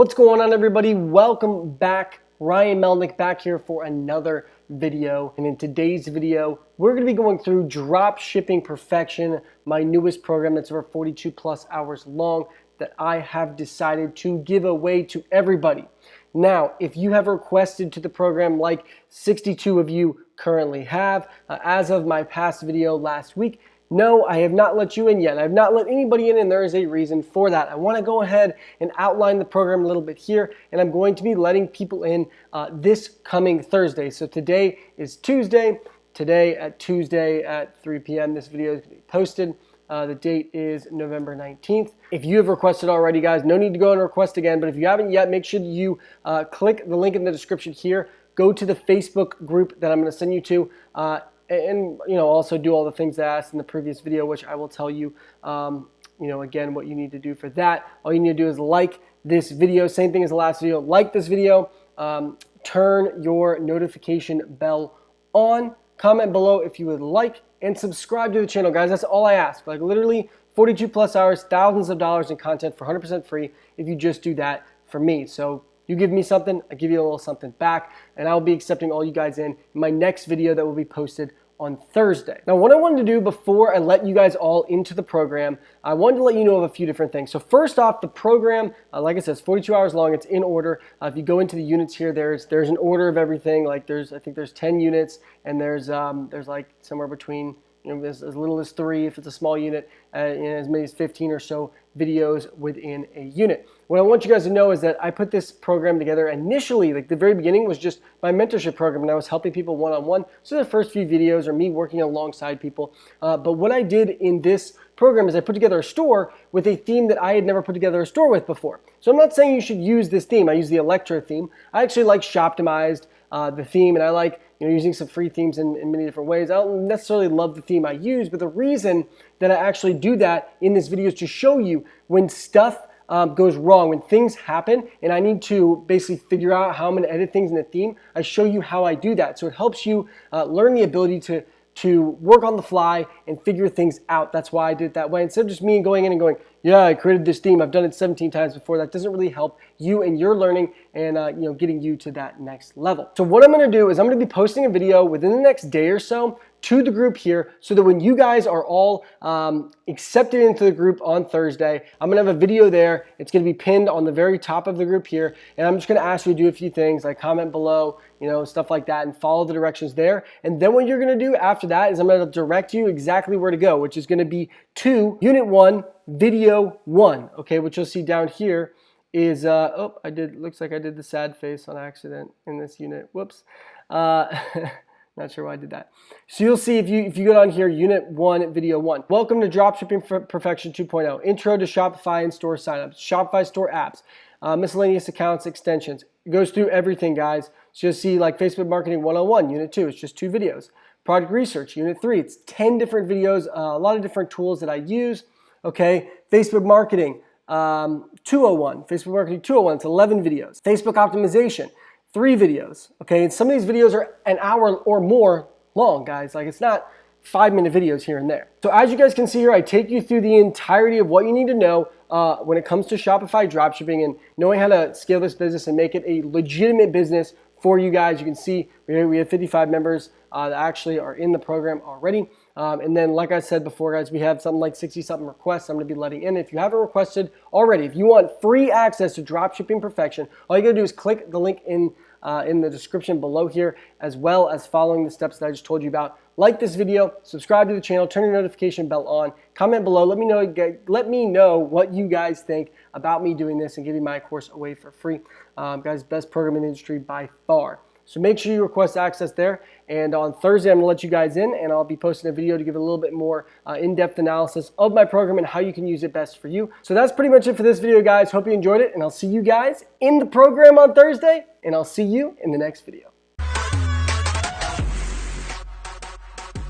What's going on, everybody? Welcome back. Ryan Melnick back here for another video. And in today's video, we're going to be going through Dropshipping Perfection, my newest program that's over 42 plus hours long that I have decided to give away to everybody. Now, if you have requested to the program like 62 of you currently have, as of my past video last week, no, I have not let you in yet. I have not let anybody in, and there is a reason for that. I want to go ahead and outline the program a little bit here, and I'm going to be letting people in this coming Thursday. So today is Tuesday. Today at 3 p.m. this video is going to be posted. The date is November 19th. If you have requested already, guys, no need to go and request again, but if you haven't yet, make sure you click the link in the description here. Go to the Facebook group that I'm going to send you to. And also do all the things I asked in the previous video, which I will tell you, again, what you need to do for that. All you need to do is like this video. Same thing as the last video. Like this video. Turn your notification bell on. Comment below if you would like, and subscribe to the channel, guys. That's all I ask. Like literally 42 plus hours, thousands of dollars in content for 100% free if you just do that for me. So you give me something, I give you a little something back, and I'll be accepting all you guys in my next video that will be posted on Thursday. Now, what I wanted to do before I let you guys all into the program, I wanted to let you know of a few different things. So first off, the program, like I said, is 42 hours long. It's in order. If you go into the units here, there's an order of everything. Like I think there's 10 units, and there's like somewhere between as little as 3 if it's a small unit, and as many as 15 or so videos within a unit. What I want you guys to know is that I put this program together initially, like the very beginning was just my mentorship program, and I was helping people one-on-one. So the first few videos are me working alongside people. But what I did in this program is I put together a store with a theme that I had never put together a store with before. So I'm not saying you should use this theme. I use the Electro theme. I actually like Shoptimized, the theme, and I like using some free themes in many different ways. I don't necessarily love the theme I use, but the reason that I actually do that in this video is to show you when stuff goes wrong, when things happen, and I need to basically figure out how I'm going to edit things in the theme. I show you how I do that, so it helps you learn the ability to work on the fly and figure things out. That's why I did it that way. Instead of just me going in and going, yeah, I created this theme, I've done it 17 times before. That doesn't really help you in your learning and getting you to that next level. So what I'm going to do is I'm going to be posting a video within the next day or so to the group here, so that when you guys are all accepted into the group on Thursday, I'm gonna have a video there. It's gonna be pinned on the very top of the group here, and I'm just gonna ask you to do a few things like comment below, stuff like that, and follow the directions there. And then what you're gonna do after that is I'm gonna direct you exactly where to go, which is gonna be to Unit 1, Video 1, okay, which you'll see down here is, looks like I did the sad face on accident in this unit, whoops. Not sure why I did that. So you'll see if you go down here, Unit 1, Video 1. Welcome to Dropshipping Perfection 2.0. Intro to Shopify and Store Signups, Shopify Store Apps, Miscellaneous Accounts, Extensions. It goes through everything, guys. So you'll see like Facebook Marketing 101, Unit 2. It's just 2 videos. Product Research, Unit 3. It's 10 different videos, a lot of different tools that I use. Okay, Facebook Marketing 201. Facebook Marketing 201. It's 11 videos. Facebook Optimization. 3 videos, okay? And some of these videos are an hour or more long, guys. Like, it's not 5-minute videos here and there. So as you guys can see here, I take you through the entirety of what you need to know when it comes to Shopify dropshipping and knowing how to scale this business and make it a legitimate business for you guys. You can see we have 55 members that actually are in the program already. And then, like I said before, guys, we have something like 60-something requests I'm going to be letting in. If you haven't requested already, if you want free access to Dropshipping Perfection, all you got to do is click the link in the description below here, as well as following the steps that I just told you about. Like this video, subscribe to the channel, turn your notification bell on, comment below. Let me know what you guys think about me doing this and giving my course away for free. Guys, best program in the industry by far. So make sure you request access there. And on Thursday, I'm going to let you guys in, and I'll be posting a video to give a little bit more in-depth analysis of my program and how you can use it best for you. So that's pretty much it for this video, guys. Hope you enjoyed it, and I'll see you guys in the program on Thursday, and I'll see you in the next video.